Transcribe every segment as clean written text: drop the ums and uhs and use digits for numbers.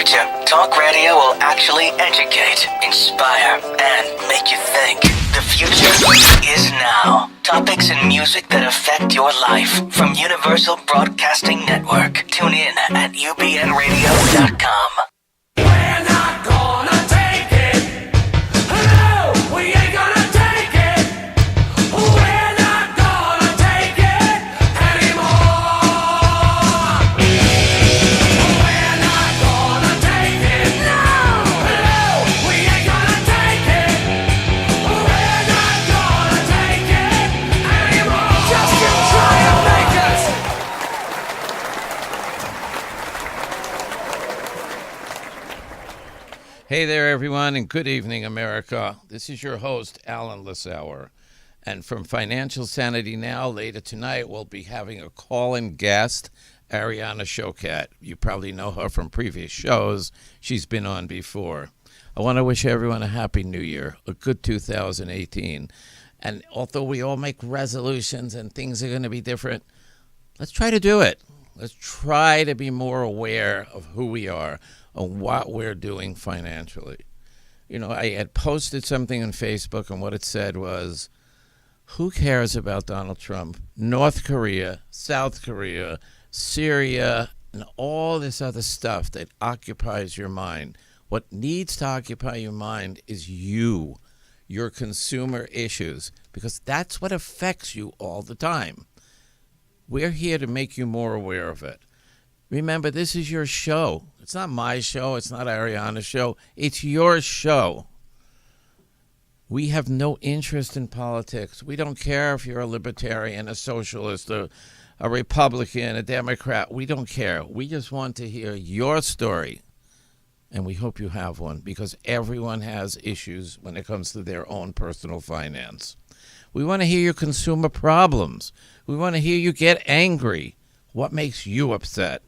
future, talk radio will actually educate, inspire, and make you think. The future is now. Topics and music that affect your life from Universal Broadcasting Network. Tune in at ubnradio.com. We're not gonna take it. No, we ain't gonna take it. We're not gonna take it anymore. We're not gonna take it. No, we ain't gonna take it. We're not gonna take it anymore. Just to try and make us. Hey there, everyone, and good evening, America. This is your host, Alan Lissauer. And from Financial Sanity Now, later tonight, we'll be having a call-in guest, Ariana Shokat. You probably know her from previous shows. She's been on before. I want to wish everyone a happy new year, a good 2018. And although we all make resolutions and things are going to be different, let's try to do it. Let's try to be more aware of who we are and what we're doing financially. You know, I had posted something on Facebook, and what it said was, who cares about Donald Trump, North Korea, South Korea, Syria, and all this other stuff that occupies your mind? What needs to occupy your mind is you, your consumer issues, because that's what affects you all the time. We're here to make you more aware of it. Remember, this is your show. It's not my show. It's not Ariana's show. It's your show. We have no interest in politics. We don't care if you're a libertarian, a socialist, a Republican, a Democrat. We don't care. We just want to hear your story. And we hope you have one, because everyone has issues when it comes to their own personal finance. We want to hear your consumer problems. We want to hear you get angry. What makes you upset?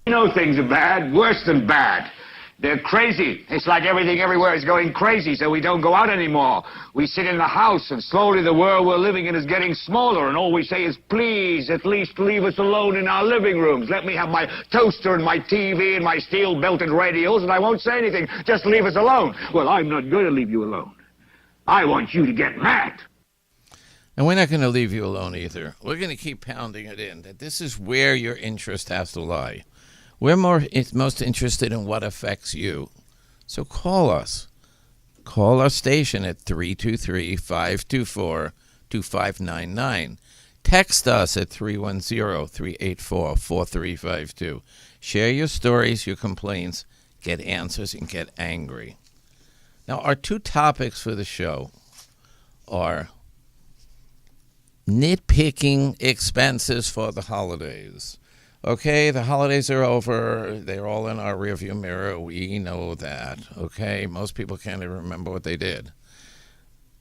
You know things are bad, worse than bad. They're crazy. It's like everything everywhere is going crazy, so we don't go out anymore. We sit in the house, and slowly the world we're living in is getting smaller, and all we say is, please, at least leave us alone in our living rooms. Let me have my toaster and my TV and my steel-belted radios, and I won't say anything. Just leave us alone. Well, I'm not going to leave you alone. I want you to get mad. And we're not going to leave you alone either. We're going to keep pounding it in, that this is where your interest has to lie. We're most interested in what affects you. So call us. Call our station at 323-524-2599. Text us at 310-384-4352. Share your stories, your complaints, get answers, and get angry. Now, our two topics for the show are nitpicking expenses for the holidays. Okay, the holidays are over. They're all in our rearview mirror. We know that. Okay, most people can't even remember what they did.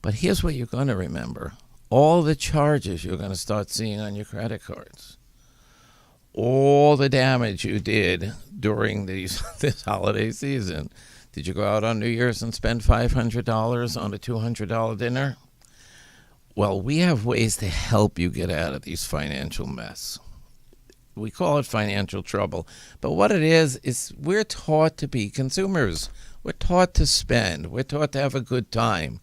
But here's what you're going to remember. All the charges you're going to start seeing on your credit cards. All the damage you did during this holiday season. Did you go out on New Year's and spend $500 on a $200 dinner? Well, we have ways to help you get out of these financial mess. We call it financial trouble. But what it is we're taught to be consumers. We're taught to spend. We're taught to have a good time.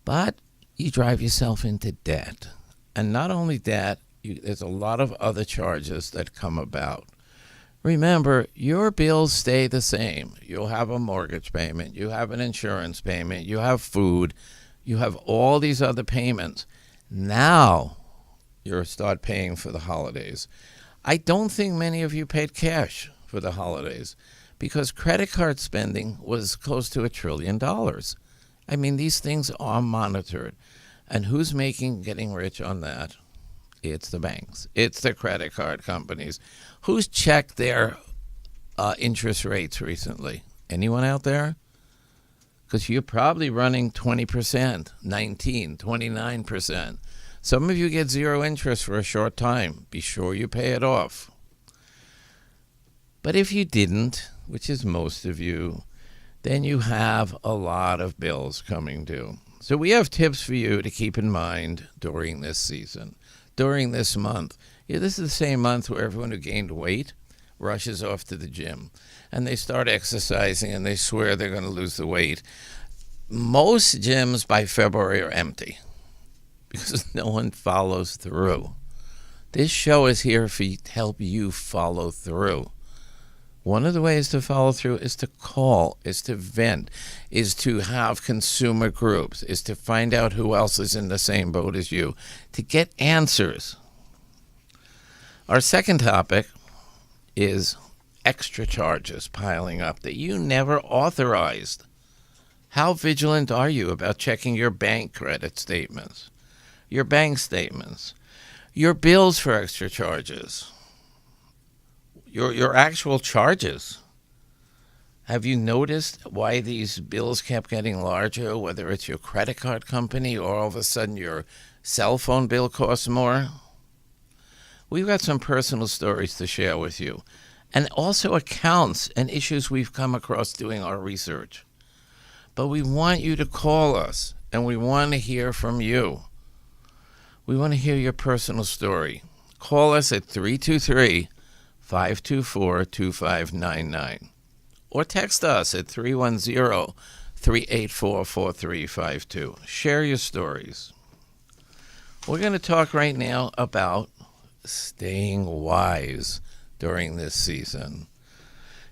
But you drive yourself into debt. And not only that, there's a lot of other charges that come about. Remember, your bills stay the same. You'll have a mortgage payment. You have an insurance payment. You have food. You have all these other payments. Now you'll start paying for the holidays. I don't think many of you paid cash for the holidays because credit card spending was close to $1 trillion. I mean, these things are monitored. And who's getting rich on that? It's the banks. It's the credit card companies. Who's checked their interest rates recently? Anyone out there? Because you're probably running 20%, 19%, 29%. Some of you get zero interest for a short time. Be sure you pay it off. But if you didn't, which is most of you, then you have a lot of bills coming due. So we have tips for you to keep in mind during this season, during this month. Yeah, this is the same month where everyone who gained weight rushes off to the gym. and they start exercising and they swear they're going to lose the weight. Most gyms by February are empty because no one follows through. This show is here to help you follow through. One of the ways to follow through is to call, is to vent, is to have consumer groups, is to find out who else is in the same boat as you, to get answers. Our second topic is extra charges piling up that you never authorized. How vigilant are you about checking your bank credit statements, your bank statements, your bills for extra charges? Your actual charges. Have you noticed why these bills kept getting larger, whether it's your credit card company or all of a sudden your cell phone bill costs more? We've got some personal stories to share with you, and also accounts and issues we've come across doing our research. But we want you to call us, and we want to hear from you. We want to hear your personal story. Call us at 323-524-2599 or text us at 310-384-4352. Share your stories. We're going to talk right now about staying wise during this season.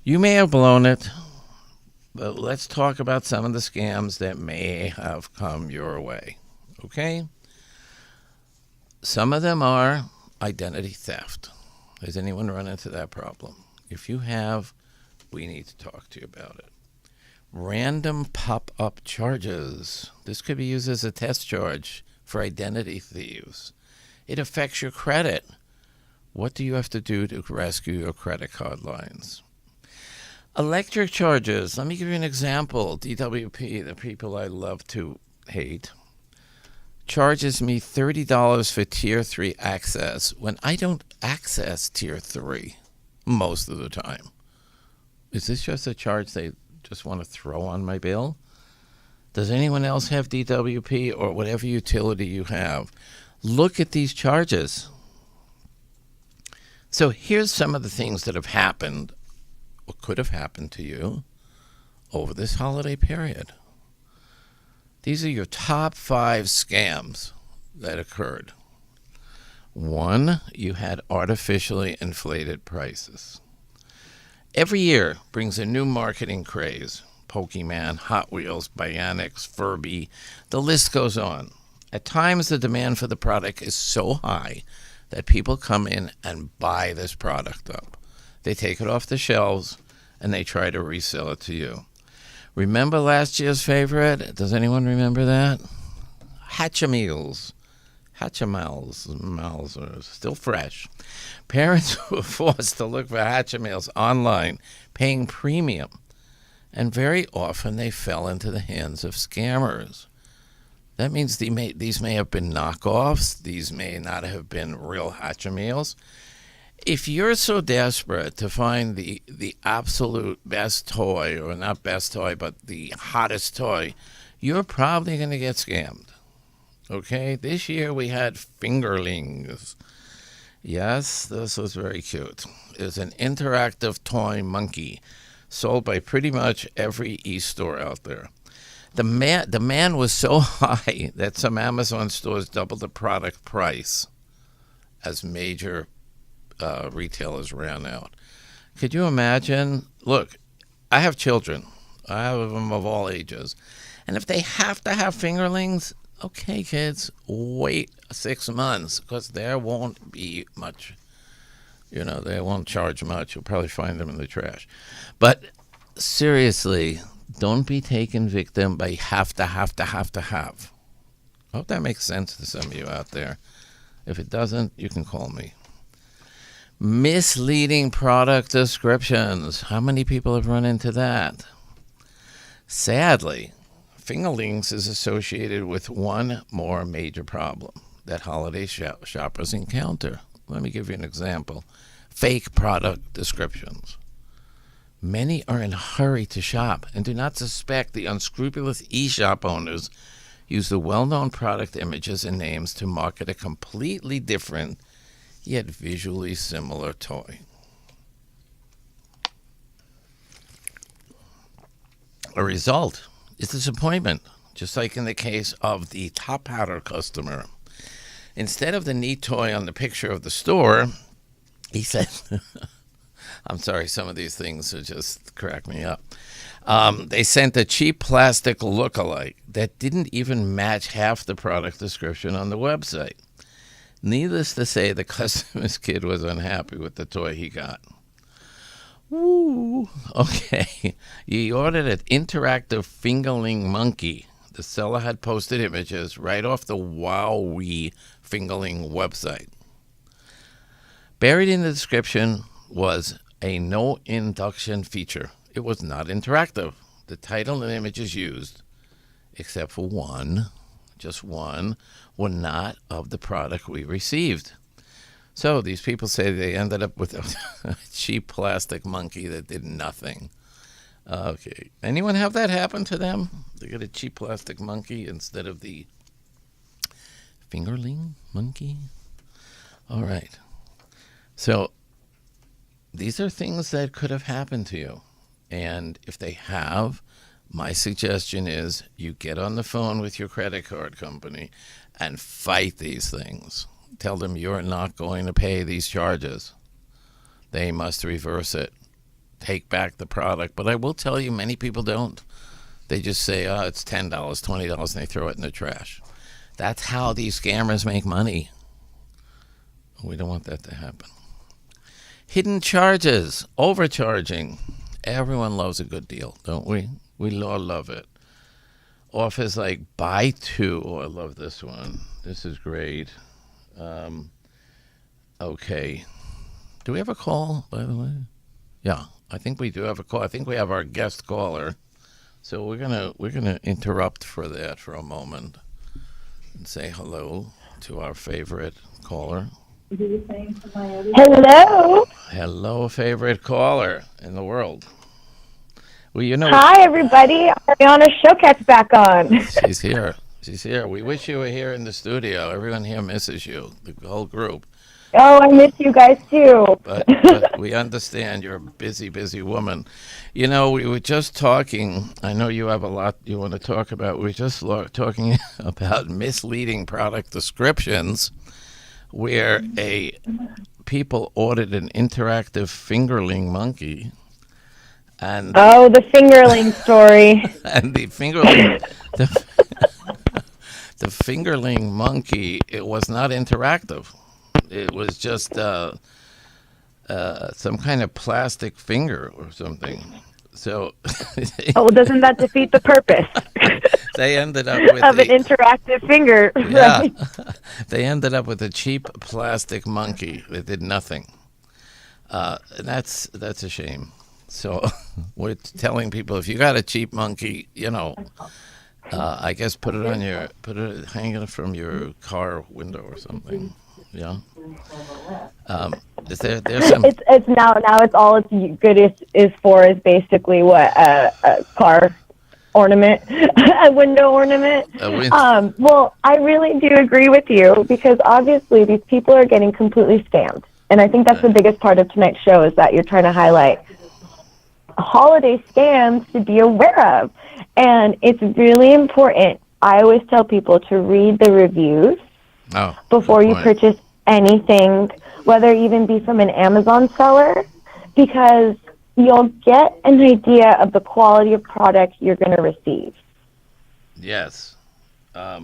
You may have blown it, but let's talk about some of the scams that may have come your way, okay? Some of them are identity theft. Has anyone run into that problem? If you have, we need to talk to you about it. Random pop-up charges. This could be used as a test charge for identity thieves. It affects your credit. What do you have to do to rescue your credit card lines? Electric charges. Let me give you an example. DWP, the people I love to hate, charges me $30 for Tier 3 access when I don't access Tier 3 most of the time. Is this just a charge they just want to throw on my bill? Does anyone else have DWP or whatever utility you have? Look at these charges. So here's some of the things that have happened or could have happened to you over this holiday period. These are your top 5 scams that occurred. 1, you had artificially inflated prices. Every year brings a new marketing craze. Pokemon, Hot Wheels, Bionics, Furby, the list goes on. At times, the demand for the product is so high that people come in and buy this product up. They take it off the shelves and they try to resell it to you. Remember last year's favorite? Does anyone remember that? Hatchimals. Hatchimals are still fresh. Parents were forced to look for Hatchimals online, paying premium. And very often they fell into the hands of scammers. That means these may have been knockoffs. These may not have been real Hatchimals. If you're so desperate to find the absolute best toy, or not best toy, but the hottest toy, you're probably going to get scammed. Okay? This year we had fingerlings. Yes, this was very cute. It's an interactive toy monkey sold by pretty much every e-store out there. The demand was so high that some Amazon stores doubled the product price as major retailers ran out. Could you imagine? Look, I have children. I have them of all ages. And if they have to have fingerlings, okay, kids, wait 6 months because there won't be much. You know, they won't charge much. You'll probably find them in the trash. But seriously, don't be taken victim by have to have. I hope that makes sense to some of you out there. If it doesn't, you can call me. Misleading product descriptions. How many people have run into that? Sadly, fingerlings is associated with one more major problem that holiday shoppers encounter. Let me give you an example. Fake product descriptions. Many are in a hurry to shop and do not suspect the unscrupulous e-shop owners use the well-known product images and names to market a completely different yet visually similar toy. A result is disappointment, just like in the case of the top hatter customer. Instead of the neat toy on the picture of the store, he said, I'm sorry, some of these things are just crack me up. They sent a cheap plastic lookalike that didn't even match half the product description on the website. Needless to say, the customer's kid was unhappy with the toy he got. Woo! Okay. He ordered an interactive fingerling monkey. The seller had posted images right off the WowWee fingerling website. Buried in the description was a no induction feature. It was not interactive. The title and images used, except for one, just one, were not of the product we received. So these people say they ended up with a cheap plastic monkey that did nothing. Okay. Anyone have that happen to them? They get a cheap plastic monkey instead of the fingerling monkey? All right. So these are things that could have happened to you. And if they have, my suggestion is you get on the phone with your credit card company and fight these things. Tell them you're not going to pay these charges. They must reverse it. Take back the product. But I will tell you, many people don't. They just say, oh, it's $10, $20, and they throw it in the trash. That's how these scammers make money. We don't want that to happen. Hidden charges, overcharging. Everyone loves a good deal, don't we? We all love it. Offers like buy two. Oh, I love this one. This is great. Okay. Do we have a call, by the way? Yeah, I think we do have a call. I think we have our guest caller. So we're gonna interrupt for that for a moment and say hello to our favorite caller. Hello. Hello, favorite caller in the world. Well, you know. Hi, everybody. Ariana Showcat's back on. She's here. She's here. We wish you were here in the studio. Everyone here misses you, the whole group. Oh, I miss you guys too. But we understand you're a busy, busy woman. You know, we were just talking. I know you have a lot you want to talk about. We were just talking about misleading product descriptions, where people ordered an interactive fingerling monkey. And oh, the fingerling story. And the fingerling, the fingerling monkey, it was not interactive. It was just some kind of plastic finger or something. So, oh, doesn't that defeat the purpose? They ended up with of an interactive finger. Yeah, right? They ended up with a cheap plastic monkey that did nothing. And that's a shame. So we're telling people, if you got a cheap monkey, I guess hang it from your car window or something. Yeah. There's some. It's now it's all it's good is for is basically what a car ornament, a window ornament. Well, I really do agree with you, because obviously these people are getting completely scammed, and I think that's the biggest part of tonight's show, is that you're trying to highlight holiday scams to be aware of. And it's really important. I always tell people to read the reviews before you purchase anything, whether it even be from an Amazon seller, because you'll get an idea of the quality of product you're going to receive. Yes. Let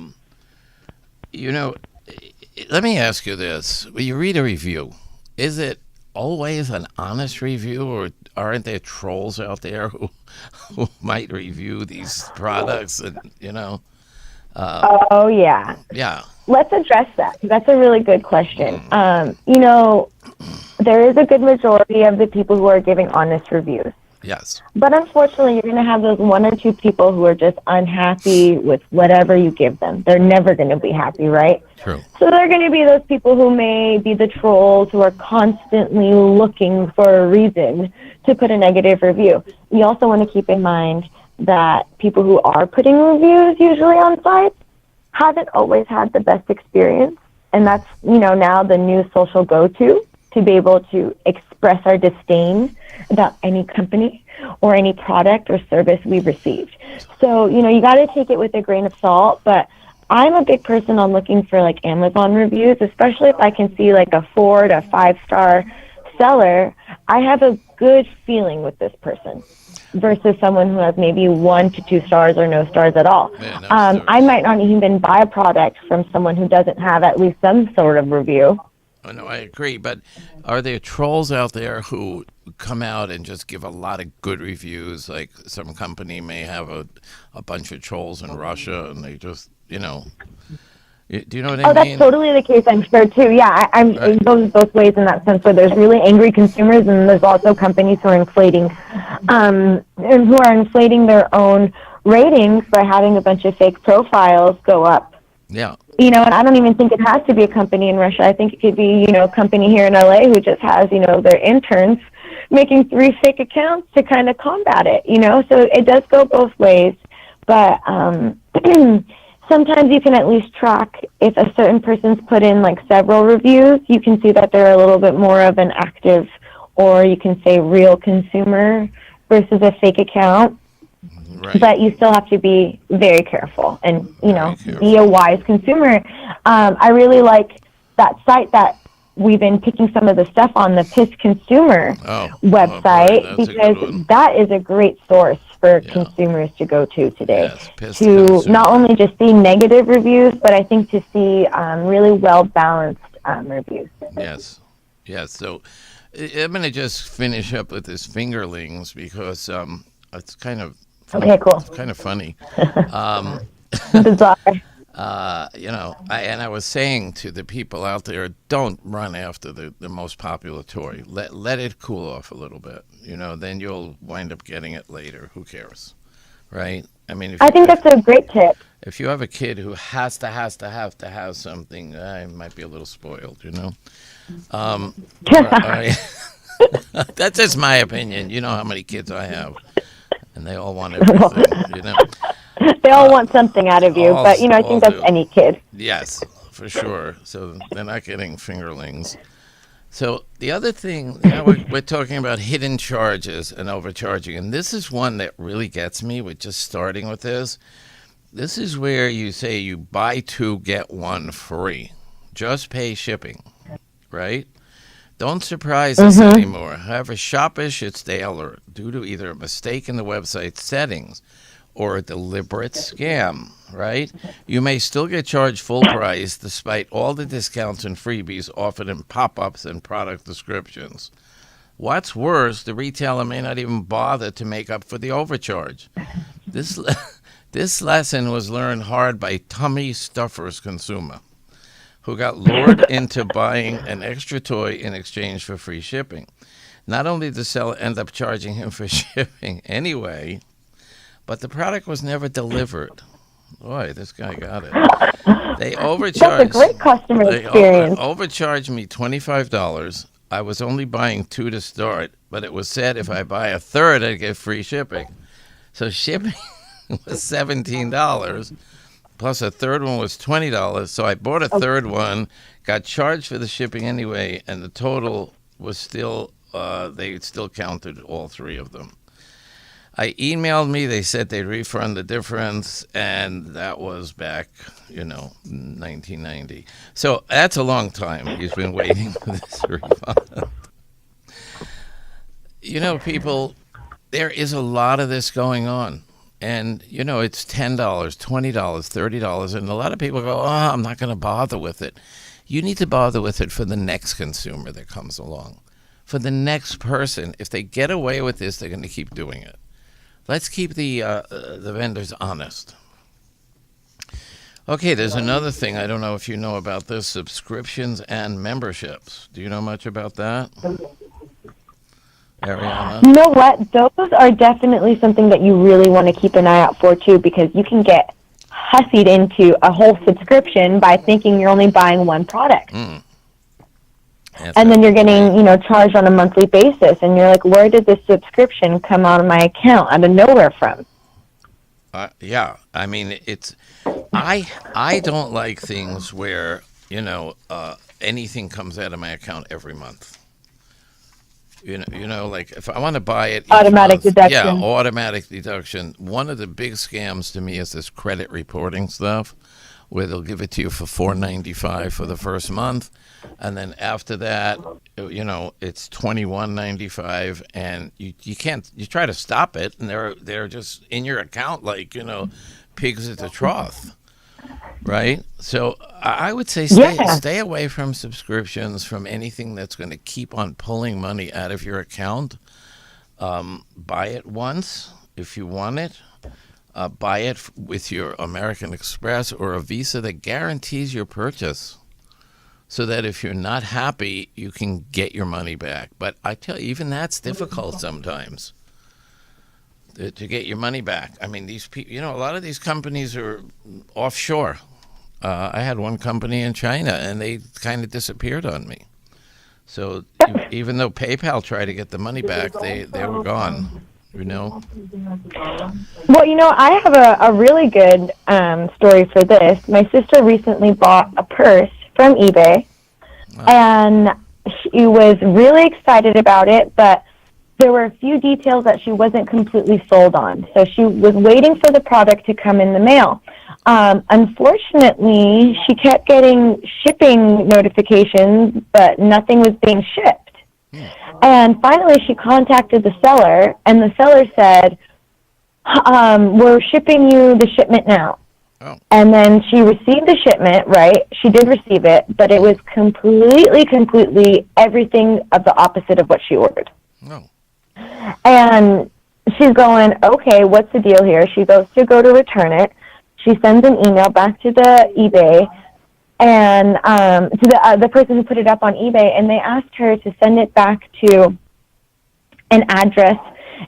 me ask you this. When you read a review, is it always an honest review, or aren't there trolls out there who might review these products and oh yeah let's address that. That's a really good question. There is a good majority of the people who are giving honest reviews. Yes. But unfortunately, you're going to have those one or two people who are just unhappy with whatever you give them. They're never going to be happy, right? True. So there are going to be those people who may be the trolls who are constantly looking for a reason to put a negative review. You also want to keep in mind that people who are putting reviews usually on sites haven't always had the best experience. And that's, now the new social go-to be able to express our disdain about any company. or any product or service we've received. So, you got to take it with a grain of salt, but I'm a big person on looking for like Amazon reviews, especially if I can see like a 4 to 5-star seller. I have a good feeling with this person versus someone who has maybe 1 to 2 stars or no stars at all. I might not even buy a product from someone who doesn't have at least some sort of review. Oh, no, I agree. But are there trolls out there who come out and just give a lot of good reviews? Like some company may have a bunch of trolls in Russia, and they just, do you know what I mean? Oh, that's totally the case, I'm sure, too. Yeah, I'm Right. It goes both ways in that sense, where there's really angry consumers, and there's also companies who are inflating their own ratings by having a bunch of fake profiles go up. Yeah. And I don't even think it has to be a company in Russia. I think it could be, a company here in LA who just has, their interns making 3 fake accounts to kind of combat it, So it does go both ways. But sometimes you can at least track if a certain person's put in like several reviews. You can see that they're a little bit more of an active, or you can say real consumer versus a fake account. Right. But you still have to be very careful and, careful. be a wise consumer. I really like that site that we've been picking some of the stuff on, the Piss Consumer website, because that is a great source for consumers to go to today. Yes, to not only just see negative reviews, but I think to see really well-balanced reviews. Yes. So I'm going to just finish up with this fingerlings because it's kind of funny. Okay, cool. It's kind of funny. Bizarre. I was saying to the people out there, don't run after the most popular toy. Let it cool off a little bit. Then you'll wind up getting it later. Who cares, right? I mean, I think that's a great tip. If you have a kid who has to have something, I might be a little spoiled, That's just my opinion. You know how many kids I have, and they all want everything. They all want something out of you, but I think that's any kid. Yes, for sure. So they're not getting fingerlings. So the other thing, we're talking about hidden charges and overcharging, and this is one that really gets me with just starting with this. This is where you say you buy 2, get 1 free. Just pay shipping, right? Don't surprise us anymore. However shoppish its alert due to either a mistake in the website settings or a deliberate scam, right? You may still get charged full price despite all the discounts and freebies offered in pop-ups and product descriptions. What's worse, the retailer may not even bother to make up for the overcharge. This lesson was learned hard by tummy stuffers consumer, who got lured into buying an extra toy in exchange for free shipping. Not only did the seller end up charging him for shipping anyway, but the product was never delivered. Boy, this guy got it. They overcharged. That's a great customer experience. Overcharged me $25. I was only buying 2 to start, but it was said if I buy a third, I'd get free shipping. So shipping was $17, plus a third one was $20. So I bought a third one, got charged for the shipping anyway, and the total was still, they still counted all 3 of them. I emailed me. They said they'd refund the difference, and that was back, 1990. So that's a long time. He's been waiting for this refund. People, there is a lot of this going on. And, it's $10, $20, $30, and a lot of people go, I'm not going to bother with it. You need to bother with it for the next consumer that comes along. For the next person. If they get away with this, they're going to keep doing it. Let's keep the vendors honest. Okay, there's another thing. I don't know if you know about this, subscriptions and memberships. Do you know much about that? Ariana? You know what? Those are definitely something that you really want to keep an eye out for, too, because you can get hussied into a whole subscription by thinking you're only buying one product. And then you're getting, charged on a monthly basis, and you're like, where did this subscription come out of my account out of nowhere from? Yeah, I mean, I don't like things where, anything comes out of my account every month. Like if I want to buy it, each Automatic month, deduction. Yeah, automatic deduction. One of the big scams to me is this credit reporting stuff, where they'll give it to you for $4.95 for the first month, and then after that, it's $21.95, and you can't. You try to stop it, and they're just in your account like pigs at the trough. Right? So I would say stay away from subscriptions, from anything that's going to keep on pulling money out of your account. Buy it once if you want it. Buy it with your American Express or a Visa that guarantees your purchase, so that if you're not happy, you can get your money back. But I tell you, even that's difficult sometimes. To get your money back. I mean, these people, a lot of these companies are offshore. I had one company in China, and they kind of disappeared on me. So even though PayPal tried to get the money back, they were gone. Well, I have a really good story for this. My sister recently bought a purse from eBay, and she was really excited about it, but there were a few details that she wasn't completely sold on. So she was waiting for the product to come in the mail. Unfortunately, she kept getting shipping notifications, but nothing was being shipped. And finally, she contacted the seller, and the seller said, we're shipping you the shipment now. Oh. And then she received the shipment, right? She did receive it, but it was completely everything of the opposite of what she ordered. Oh. And she's going, okay, what's the deal here? She goes to go to return it. She sends an email back to the eBay and to the person who put it up on eBay, and they asked her to send it back to an address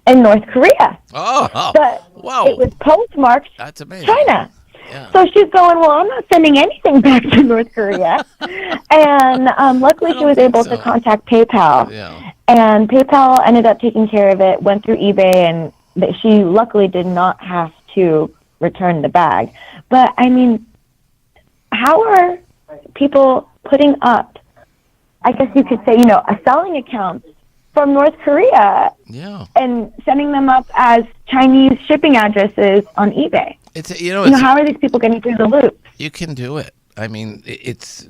in North Korea. Oh, but wow. It was postmarked That's amazing. China. Yeah. So she's going, well, I'm not sending anything back to North Korea. And luckily she was able to contact PayPal. Yeah. And PayPal ended up taking care of it, went through eBay, and she luckily did not have to return the bag. But, I mean, how are people putting up, I guess you could say, selling accounts from North Korea and sending them up as Chinese shipping addresses on eBay? How are these people getting through the loop? You can do it. I mean,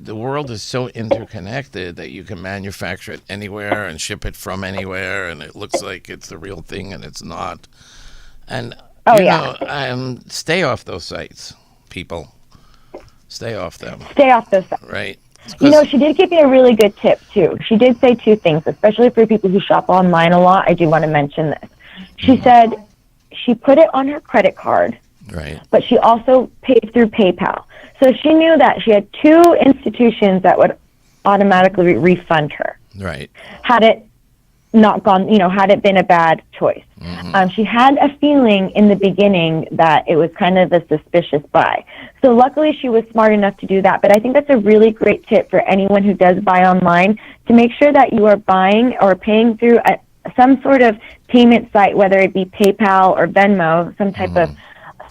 the world is so interconnected that you can manufacture it anywhere and ship it from anywhere, and it looks like it's the real thing, and it's not. And stay off those sites, people. Stay off them. Stay off those sites. Right. She did give me a really good tip too. She did say two things, especially for people who shop online a lot. I do want to mention this. She said she put it on her credit card. Right. But she also paid through PayPal. So she knew that she had two institutions that would automatically refund her. Right. Had it not gone, had it been a bad choice. Mm-hmm. She had a feeling in the beginning that it was kind of a suspicious buy. So luckily she was smart enough to do that. But I think that's a really great tip for anyone who does buy online, to make sure that you are buying or paying through some sort of payment site, whether it be PayPal or Venmo, some type of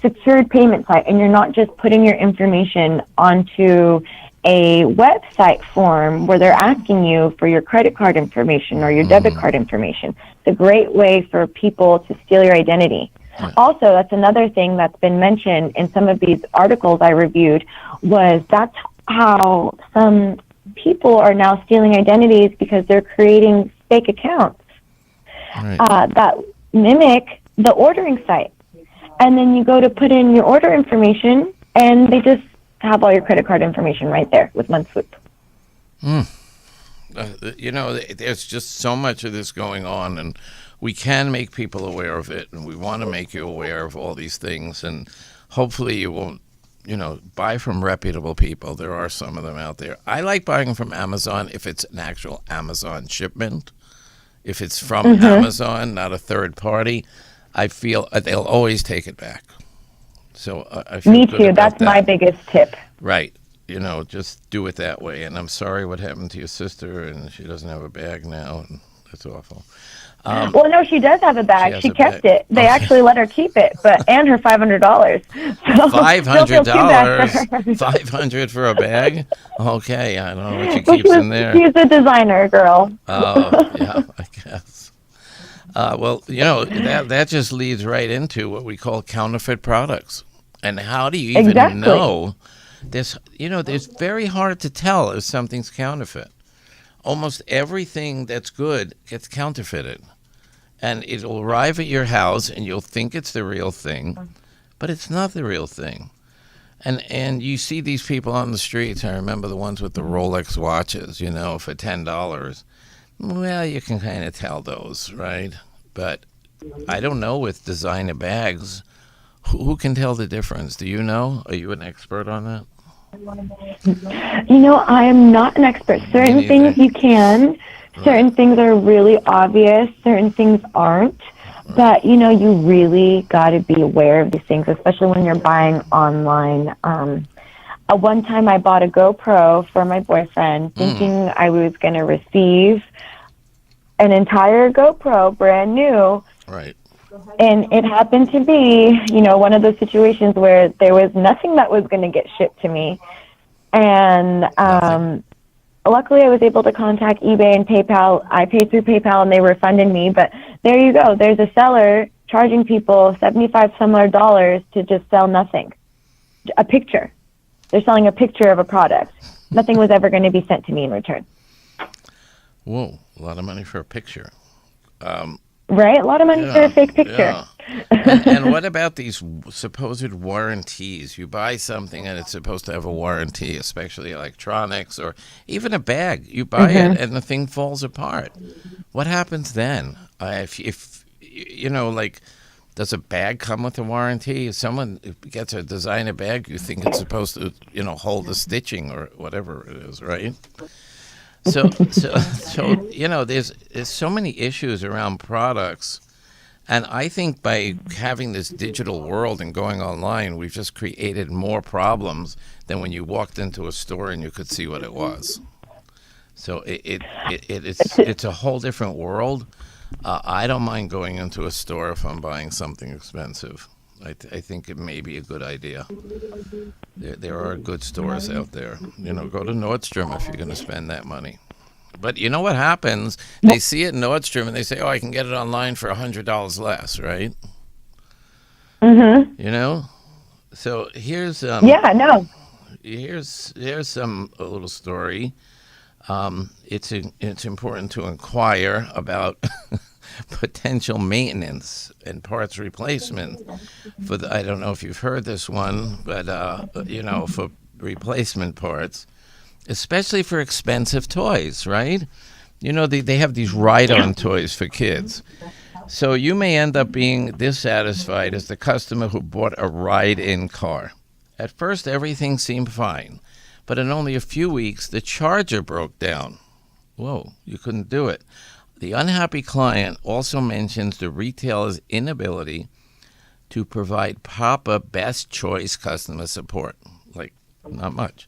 secured payment site, and you're not just putting your information onto a website form where they're asking you for your credit card information or your debit card information. It's a great way for people to steal your identity. Also, that's another thing that's been mentioned in some of these articles I reviewed, was that's how some people are now stealing identities, because they're creating fake accounts that mimic the ordering site. And then you go to put in your order information, and they just have all your credit card information right there with one swoop. There's just so much of this going on, and we can make people aware of it, and we want to make you aware of all these things, and hopefully you won't, buy from reputable people. There are some of them out there. I like buying from Amazon if it's an actual Amazon shipment. If it's from Amazon, not a third party, I feel they'll always take it back. So I feel Me good too. about That's that. my biggest tip. Right. Just do it that way. And I'm sorry what happened to your sister, and she doesn't have a bag now, and that's awful. Well, no, she does have a bag. has She a kept bag. it. They actually let her keep it, and her $500. So $500? $500 for a bag? Okay, I don't know what she keeps in there. She's a designer girl. Oh, yeah, I guess. Well, that just leads right into what we call counterfeit products. And how do you even know this? It's very hard to tell if something's counterfeit. Almost everything that's good gets counterfeited. And it'll arrive at your house and you'll think it's the real thing, but it's not the real thing. And you see these people on the streets. I remember the ones with the Rolex watches, for $10. Well, you can kind of tell those, right? But I don't know with designer bags. Who can tell the difference? Do you know? Are you an expert on that? I am not an expert. Certain things you can. Certain things are really obvious. Certain things aren't. But, you really got to be aware of these things, especially when you're buying online. One time I bought a GoPro for my boyfriend, thinking I was going to receive an entire GoPro, brand new. Right. And it happened to be, one of those situations where there was nothing that was going to get shipped to me. And luckily I was able to contact eBay and PayPal. I paid through PayPal and they refunded me. But there you go. There's a seller charging people $75 some odd dollars to just sell nothing. A picture. They're selling a picture of a product. Nothing was ever going to be sent to me in return. Whoa, a lot of money for a picture. Right? A lot of money for a fake picture. Yeah. And what about these supposed warranties? You buy something and it's supposed to have a warranty, especially electronics or even a bag. You buy it and the thing falls apart. What happens then? If does a bag come with a warranty? If someone gets a designer bag, you think it's supposed to, hold the stitching or whatever it is, right? So there's so many issues around products, and I think by having this digital world and going online, we've just created more problems than when you walked into a store and you could see what it was. So it's a whole different world. I don't mind going into a store if I'm buying something expensive. I think it may be a good idea. There are good stores out there. Go to Nordstrom if you're going to spend that money. But you know what happens? They see it in Nordstrom and they say, "Oh, I can get it online for $100 less," right? Mm-hmm. So here's here's a little story. It's important to inquire about potential maintenance and parts replacement for I don't know if you've heard this one, but for replacement parts, especially for expensive toys, right? They have these ride-on toys for kids. So you may end up being dissatisfied as the customer who bought a ride-in car. At first, everything seemed fine, but in only a few weeks, the charger broke down. Whoa, you couldn't do it. The unhappy client also mentions the retailer's inability to provide proper best choice customer support. Not much.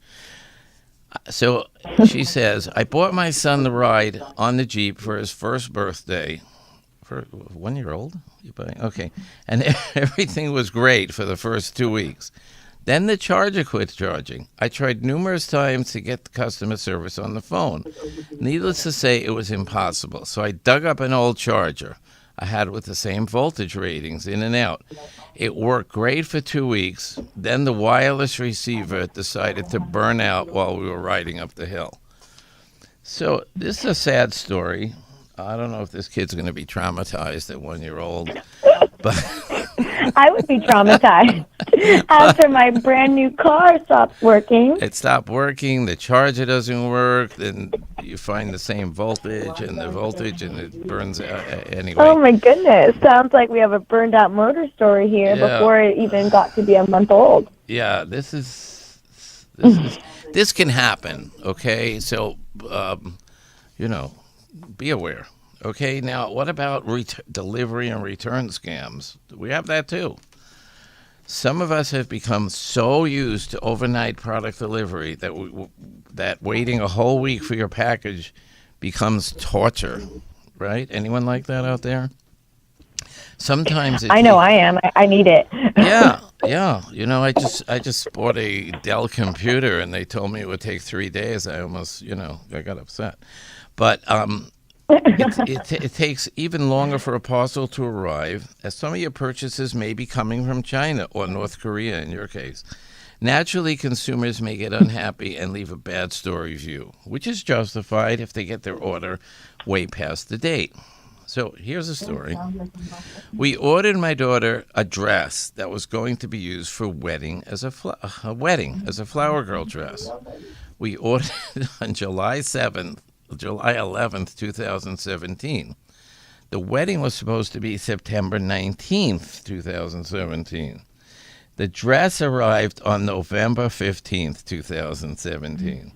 So she says, "I bought my son the ride on the Jeep for his first birthday." For 1 year old? Okay. And everything was great for the first 2 weeks. Then the charger quit charging. I tried numerous times to get the customer service on the phone. Needless to say, it was impossible. So I dug up an old charger I had with the same voltage ratings in and out. It worked great for 2 weeks. Then the wireless receiver decided to burn out while we were riding up the hill. So this is a sad story. I don't know if this kid's going to be traumatized at 1 year old, but I would be traumatized after my brand new car stopped working. It stopped working. The charger doesn't work. Then you find the same voltage and it burns out anyway. Oh my goodness! Sounds like we have a burned out motor story here before it even got to be a month old. Yeah, this can happen. Okay, so be aware. Okay, now what about delivery and return scams? We have that too. Some of us have become so used to overnight product delivery that waiting a whole week for your package becomes torture. right? Anyone like that out there? Sometimes I know I am. I need it. Yeah. I just bought a Dell computer, and they told me it would take 3 days. I almost, I got upset. But it takes even longer for a parcel to arrive, as some of your purchases may be coming from China or North Korea in your case. Naturally, consumers may get unhappy and leave a bad store review, which is justified if they get their order way past the date. So here's a story. We ordered my daughter a dress that was going to be used for wedding as a flower girl dress. We ordered it on July 11th, 2017. The wedding was supposed to be September 19th, 2017. The dress arrived on November 15th, 2017.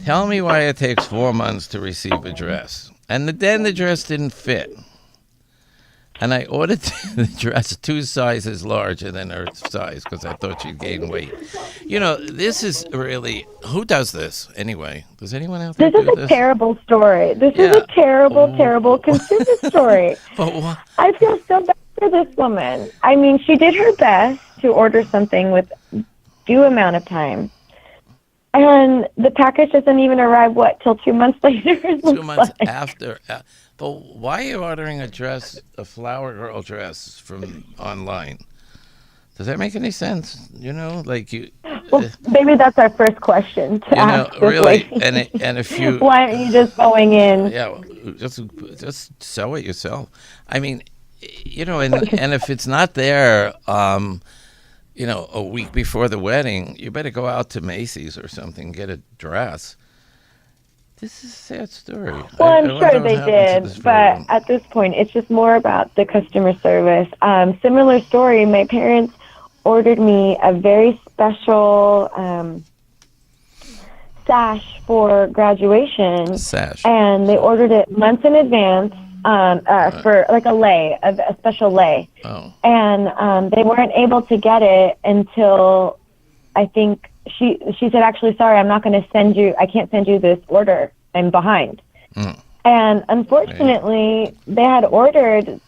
Tell me why it takes 4 months to receive a dress. And then the dress didn't fit. And I ordered the dress 2 sizes larger than her size because I thought she'd gain weight. This is really, who does this anyway? Does anyone out there do this? This is a terrible story. This is a terrible consumer story. I feel so bad for this woman. I mean, she did her best to order something with due amount of time. And the package doesn't even arrive, till 2 months later? 2 months after. But why are you ordering a flower girl dress from online? Does that make any sense? Well, maybe that's our first question to ask. Really, and if you... Why aren't you just going in? Yeah, just sew it yourself. I mean, and if it's not there... a week before the wedding, you better go out to Macy's or something, get a dress. This is a sad story. Well, I'm sure they did, but at this point, it's just more about the customer service. Similar story, my parents ordered me a very special sash for graduation. Sash. And they ordered it months in advance. For like a special lei. Oh. And they weren't able to get it until I think she said, actually, sorry, I can't send you this order. I'm behind. Mm. And unfortunately, they had ordered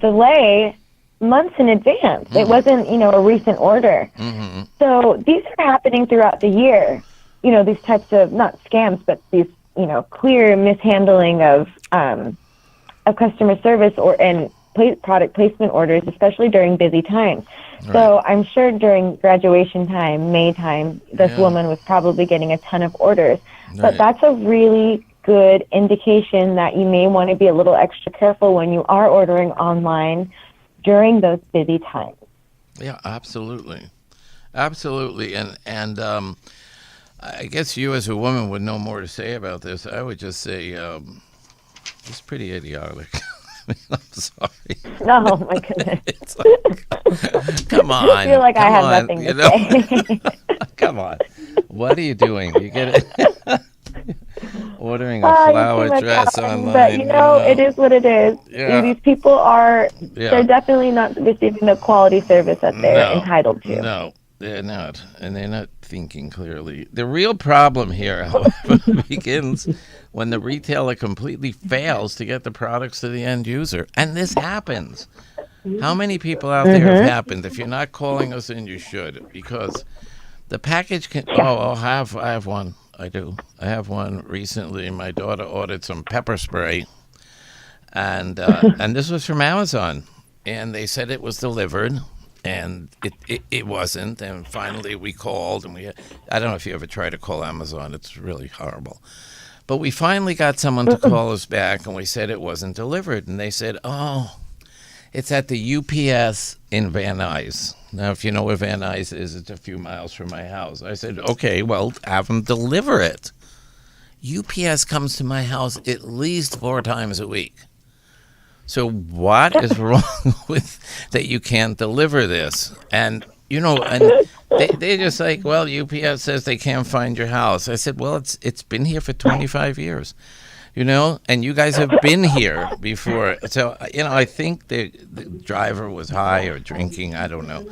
the lei months in advance. It wasn't, a recent order. Mm-hmm. So these are happening throughout the year. These types of, not scams, but these, clear mishandling of customer service and product placement orders, especially during busy times. Right. So I'm sure during graduation time, May time, this woman was probably getting a ton of orders. Right. But that's a really good indication that you may want to be a little extra careful when you are ordering online during those busy times. Yeah, absolutely. Absolutely. And I guess you as a woman would know more to say about this. I would just say it's pretty idiotic. I'm sorry. No, my goodness. It's like, come on. I feel like I have nothing to say. Come on. What are you doing? You get it? Ordering a flower dress online. But, it is what it is. Yeah. These people they're definitely not receiving the quality service that they're entitled to. No, they're not. And they're not thinking clearly. The real problem here, however, begins when the retailer completely fails to get the products to the end user. And this happens. How many people out there have happened? If you're not calling us in, you should, because the package can... I have one. I do. I have one recently. My daughter ordered some pepper spray, and this was from Amazon. And they said it was delivered, and it wasn't. And finally we called, and I don't know if you ever try to call Amazon. It's really horrible. But we finally got someone to call us back, and we said it wasn't delivered. And they said, it's at the UPS in Van Nuys. Now, if you know where Van Nuys is, it's a few miles from my house. I said, okay, well, have them deliver it. UPS comes to my house at least 4 times a week. So what is wrong with that you can't deliver this? And, and they're just like, well, UPS says they can't find your house. I said, well, it's been here for 25 years. And you guys have been here before. So, I think the driver was high or drinking. I don't know.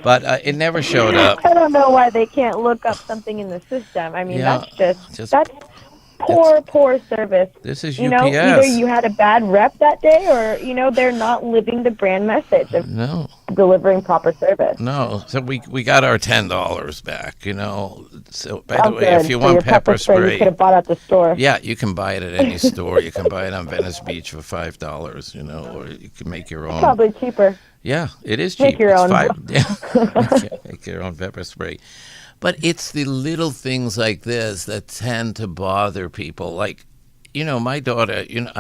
But it never showed up. I don't know why they can't look up something in the system. I mean, that's Poor service. This is You UPS. know, either you had a bad rep that day, or they're not living the brand message of No. delivering proper service. No, so we got our $10 back. So by the Oh, way, good. if you So want your pepper you spray, could have bought at the store. yeah, you can buy it at any store. You can buy it on Venice Beach for $5. Or you can make your own. Probably cheaper. Yeah, it is Make cheap. your It's own. Yeah, make your own pepper spray. But it's the little things like this that tend to bother people. Like, my daughter. You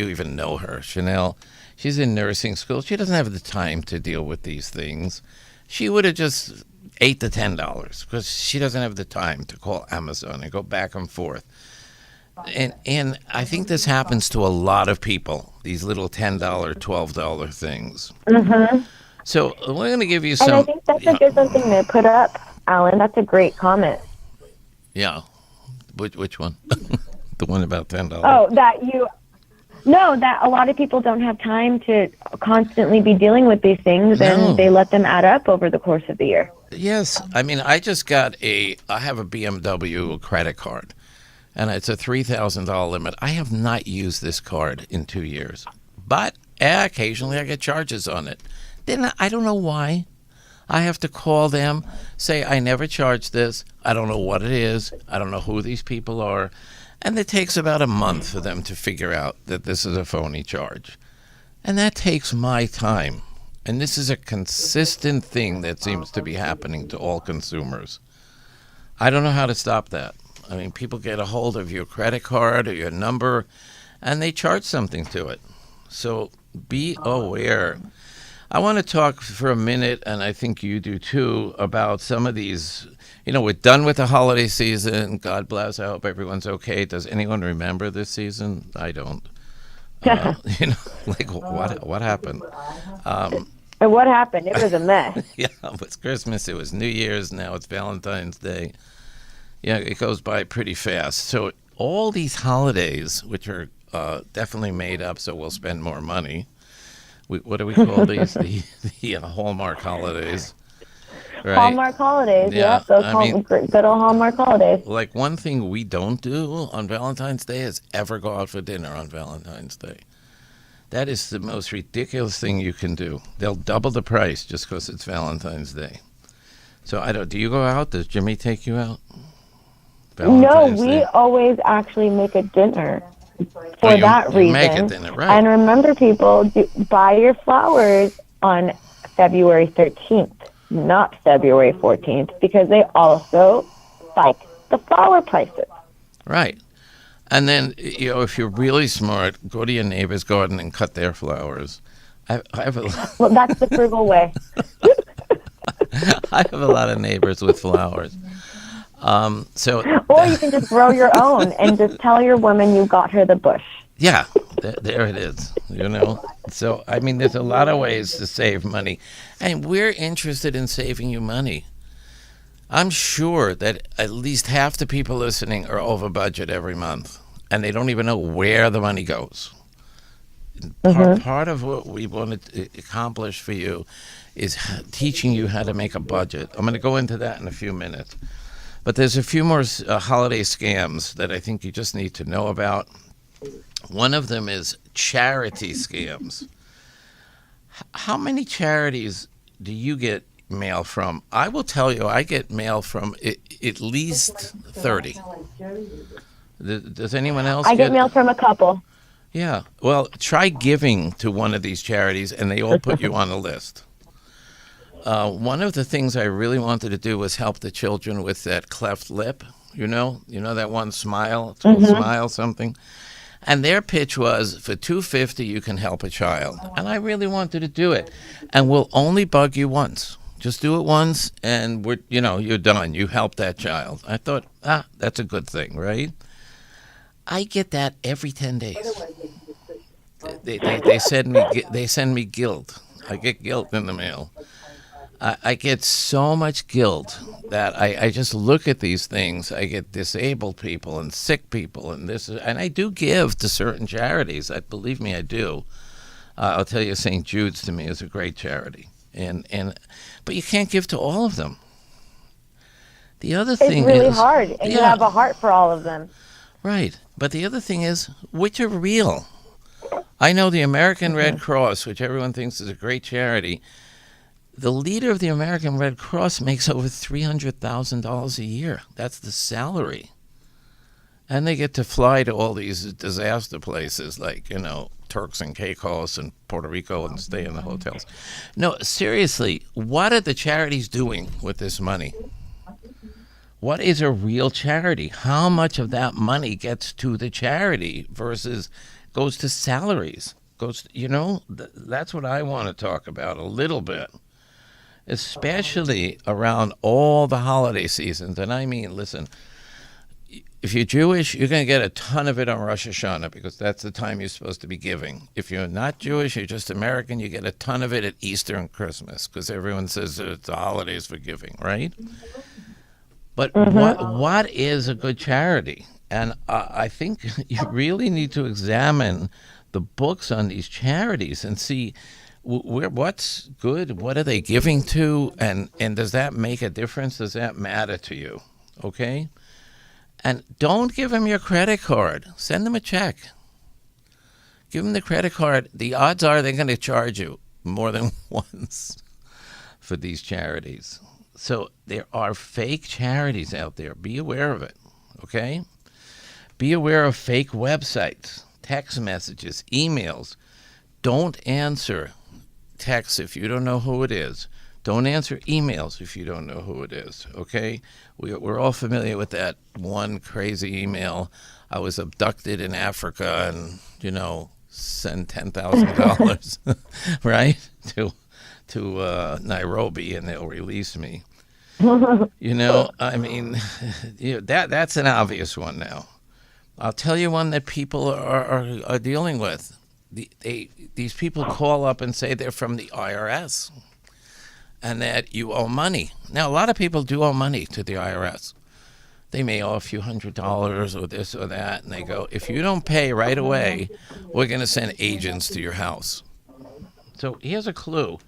even know her, Chanel. She's in nursing school. She doesn't have the time to deal with these things. She would have just ate the $10 because she doesn't have the time to call Amazon and go back and forth. And I think this happens to a lot of people, these little $10, $12 things. Mm-hmm. So we're going to give you some. And I think that's a good something to put up, Alan. That's a great comment. Yeah. Which one? The one about $10. Oh, that a lot of people don't have time to constantly be dealing with these things, and they let them add up over the course of the year. Yes. I mean, I just got I have a BMW credit card, and it's a $3,000 limit. I have not used this card in 2 years, but occasionally I get charges on it. Then I don't know why. I have to call them, say, I never charged this. I don't know what it is. I don't know who these people are. And it takes about a month for them to figure out that this is a phony charge. And that takes my time. And this is a consistent thing that seems to be happening to all consumers. I don't know how to stop that. I mean, people get a hold of your credit card or your number, and they charge something to it. So be aware. I want to talk for a minute, and I think you do too, about some of these. We're done with the holiday season. God bless. I hope everyone's okay. Does anyone remember this season? I don't. What happened? And what happened? It was a mess. Yeah, it was Christmas. It was New Year's. Now it's Valentine's Day. Yeah, it goes by pretty fast. So all these holidays, which are definitely made up so we'll spend more money. What do we call these? The Hallmark holidays. Right? Hallmark holidays, yeah. Those good old Hallmark holidays. Like, one thing we don't do on Valentine's Day is ever go out for dinner on Valentine's Day. That is the most ridiculous thing you can do. They'll double the price just because it's Valentine's Day. So do you go out? Does Jimmy take you out? No, we always actually make a dinner for that reason. Make a dinner, right? And remember, people, buy your flowers on February 13th. Not February 14th, because they also spike the flower prices. Right. And then, if you're really smart, go to your neighbor's garden and cut their flowers. I have Well, that's the frugal way. I have a lot of neighbors with flowers. Or you can just grow your own and just tell your woman you got her the bush. Yeah, there it is, So, I mean, there's a lot of ways to save money. And we're interested in saving you money. I'm sure that at least half the people listening are over budget every month, and they don't even know where the money goes. Part of what we want to accomplish for you is teaching you how to make a budget. I'm going to go into that in a few minutes. But there's a few more holiday scams that I think you just need to know about. One of them is charity scams. How many charities do you get mail from? I will tell you, I get mail from at least 30. Does anyone else I get mail from a couple. Yeah. Well, try giving to one of these charities, and they all put you on a list. One of the things I really wanted to do was help the children with that cleft lip. You know that one smile? It's called Smile something. And their pitch was, for $250, you can help a child. And I really wanted to do it. And we'll only bug you once. Just do it once, and you're done. You helped that child. I thought, that's a good thing, right? I get that every 10 days. They send me guilt. I get guilt in the mail. I get so much guilt that I just look at these things. I get disabled people and sick people and I do give to certain charities. Believe me, I do. I'll tell you, St. Jude's to me is a great charity, but you can't give to all of them. The other thing it's really is hard, and you have a heart for all of them. Right. But the other thing is, which are real? I know the American Red Cross, which everyone thinks is a great charity. The leader of the American Red Cross makes over $300,000 a year. That's the salary. And they get to fly to all these disaster places like, Turks and Caicos and Puerto Rico and stay in the hotels. No, seriously, what are the charities doing with this money? What is a real charity? How much of that money gets to the charity versus goes to salaries? That's what I want to talk about a little bit, especially around all the holiday seasons. And I mean, listen, if you're Jewish, you're going to get a ton of it on Rosh Hashanah because that's the time you're supposed to be giving. If you're not Jewish, you're just American, you get a ton of it at Easter and Christmas because everyone says that it's the holidays for giving, right? But what is a good charity? And I think you really need to examine the books on these charities and see what's good, what are they giving to, and does that make a difference? Does that matter to you? Okay? And don't give them your credit card. Send them a check. Give them the credit card. The odds are they're going to charge you more than once for these charities. So there are fake charities out there. Be aware of it, okay? Be aware of fake websites, text messages, emails. Don't answer texts if you don't know who it is. Don't answer emails if you don't know who it is, okay? We're all familiar with that one crazy email. I was abducted in Africa and, send $10,000, right, to Nairobi and they'll release me. I mean, that's an obvious one now. I'll tell you one that people are dealing with. These people call up and say they're from the IRS and that you owe money. Now, a lot of people do owe money to the IRS. They may owe a few $100s or this or that, and they go, if you don't pay right away, we're going to send agents to your house. So here's a clue.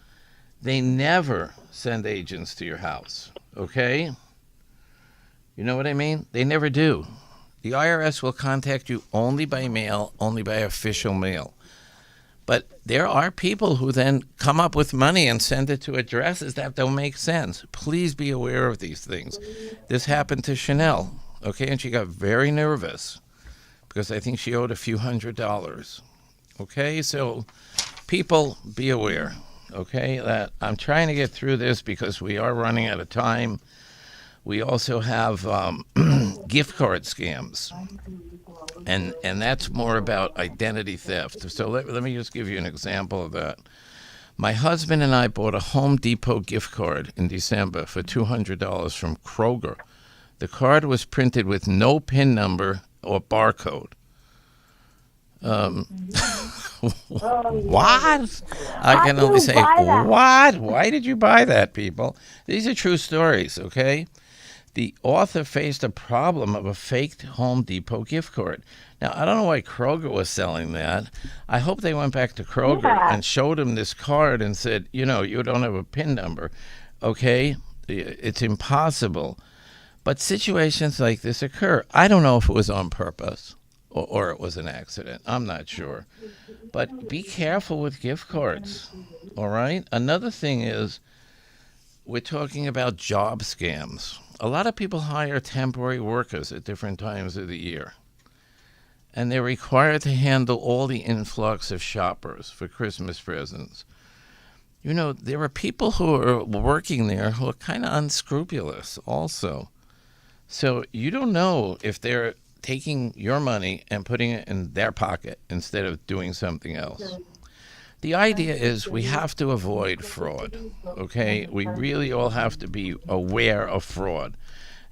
They never send agents to your house, okay? You know what I mean? They never do. The IRS will contact you only by mail, only by official mail. But there are people who then come up with money and send it to addresses that don't make sense. Please be aware of these things. This happened to Chanel, okay? And she got very nervous because I think she owed a few $100s, okay? So people, be aware, okay? That I'm trying to get through this because we are running out of time. We also have gift card scams. And that's more about identity theft. So let me just give you an example of that. My husband and I bought a Home Depot gift card in December for $200 from Kroger. The card was printed with no PIN number or barcode. What? I can only say, what? Why did you buy that, people? These are true stories, okay? The author faced a problem of a faked Home Depot gift card. Now, I don't know why Kroger was selling that. I hope they went back to Kroger and showed him this card and said, you don't have a PIN number. Okay? It's impossible. But situations like this occur. I don't know if it was on purpose or it was an accident. I'm not sure. But be careful with gift cards. All right? Another thing is, we're talking about job scams. A lot of people hire temporary workers at different times of the year, and they're required to handle all the influx of shoppers for Christmas presents. There are people who are working there who are kind of unscrupulous also. So you don't know if they're taking your money and putting it in their pocket instead of doing something else. The idea is we have to avoid fraud, okay? We really all have to be aware of fraud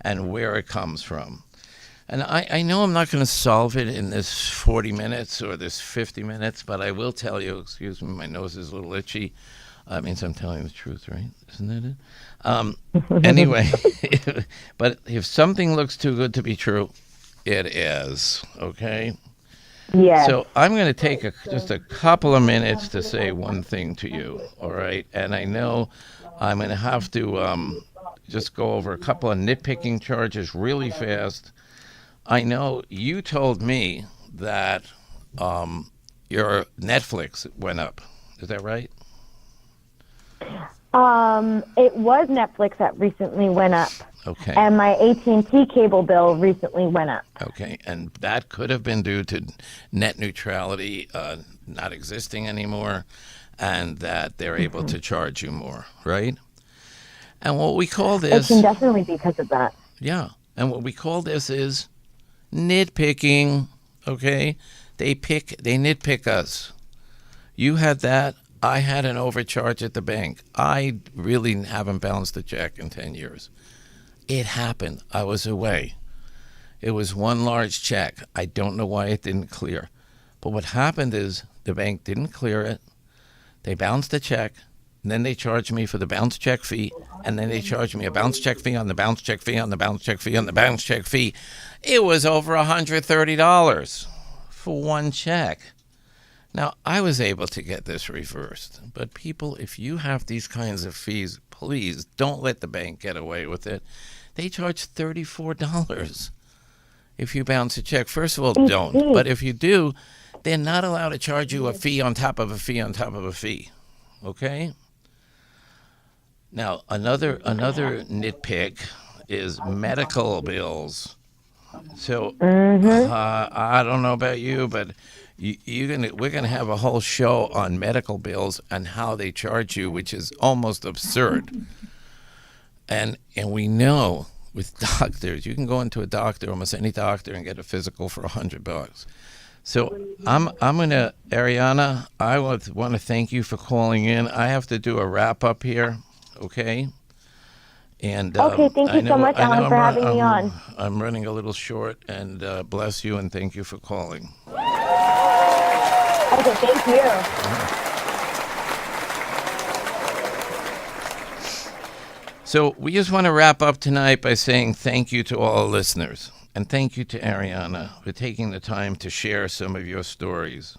and where it comes from. And I know I'm not going to solve it in this 40 minutes or this 50 minutes, but I will tell you, excuse me, my nose is a little itchy. That means I'm telling the truth, right? Isn't that it? Anyway, but if something looks too good to be true, it is, okay? Yeah. So I'm going to take just a couple of minutes to say one thing to you, all right? And I know I'm going to have to just go over a couple of nitpicking charges really fast. I know you told me that your Netflix went up. Is that right? It was Netflix that recently went up. Okay. And my AT&T cable bill recently went up. Okay, and that could have been due to net neutrality not existing anymore, and that they're able to charge you more, right? And what we call this... It can definitely be because of that. Yeah, and what we call this is nitpicking, okay? They nitpick us. You had that. I had an overcharge at the bank. I really haven't balanced the check in 10 years. It happened. I was away. It was one large check. I don't know why it didn't clear. But what happened is the bank didn't clear it. They bounced the check. And then they charged me for the bounce check fee. And then they charged me a bounce check fee on the bounce check fee on the bounce check fee on the bounce check fee. It was over $130 for one check. Now, I was able to get this reversed. But people, if you have these kinds of fees, please don't let the bank get away with it. They charge $34 if you bounce a check. First of all, don't. But if you do, they're not allowed to charge you a fee on top of a fee on top of a fee. Okay? Now, another nitpick is medical bills. So I don't know about you, but we're gonna have a whole show on medical bills and how they charge you, which is almost absurd. And we know with doctors, you can go into a doctor, almost any doctor, and get a physical for $100. So I'm gonna, Ariana, I want to thank you for calling in. I have to do a wrap up here, okay? And okay, thank you so much, Alan, for having me on. I'm running a little short, and bless you, and thank you for calling. Okay, thank you. So we just want to wrap up tonight by saying thank you to all listeners. And thank you to Ariana for taking the time to share some of your stories.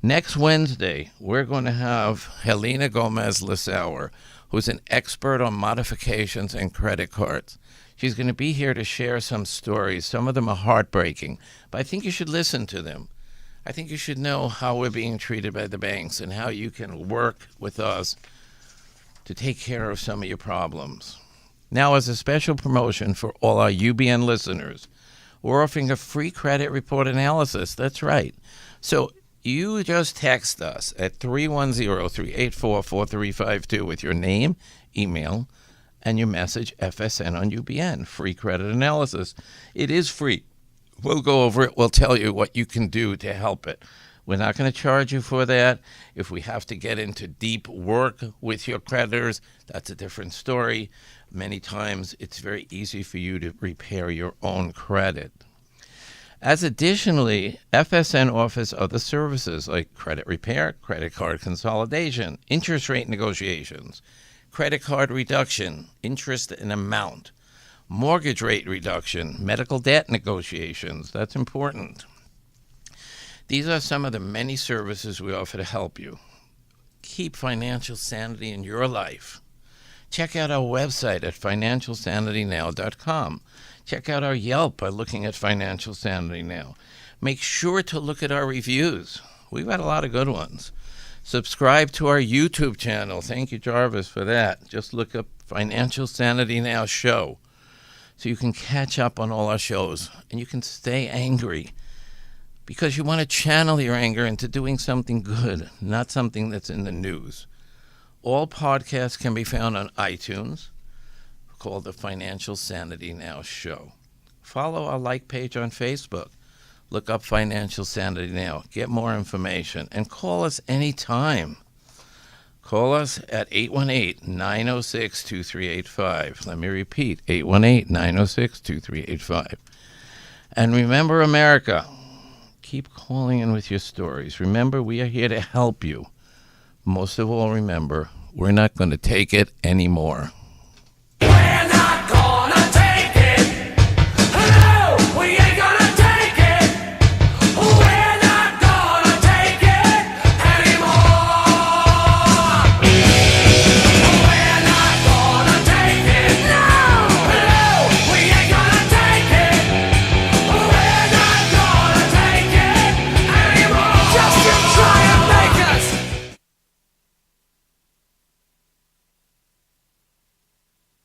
Next Wednesday, we're going to have Helena Gomez Lissauer, who's an expert on modifications and credit cards. She's going to be here to share some stories. Some of them are heartbreaking, but I think you should listen to them. I think you should know how we're being treated by the banks and how you can work with us to take care of some of your problems. Now, as a special promotion for all our UBN listeners, we're offering a free credit report analysis. That's right. So you just text us at 310-384-4352 with your name, email, and your message FSN on UBN, free credit analysis. It is free. We'll go over it. We'll tell you what you can do to help it. We're not going to charge you for that. If we have to get into deep work with your creditors, that's a different story. Many times it's very easy for you to repair your own credit. As additionally, FSN offers other services like credit repair, credit card consolidation, interest rate negotiations, credit card reduction, interest and amount, mortgage rate reduction, medical debt negotiations. That's important. These are some of the many services we offer to help you keep financial sanity in your life. Check out our website at financialsanitynow.com. Check out our Yelp by looking at Financial Sanity Now. Make sure to look at our reviews. We've had a lot of good ones. Subscribe to our YouTube channel. Thank you, Jarvis, for that. Just look up Financial Sanity Now show so you can catch up on all our shows and you can stay angry because you want to channel your anger into doing something good, not something that's in the news. All podcasts can be found on iTunes, called the Financial Sanity Now Show. Follow our like page on Facebook. Look up Financial Sanity Now. Get more information. And call us anytime. Call us at 818-906-2385. Let me repeat, 818-906-2385. And remember, America, keep calling in with your stories. Remember, we are here to help you. Most of all, remember, we're not going to take it anymore.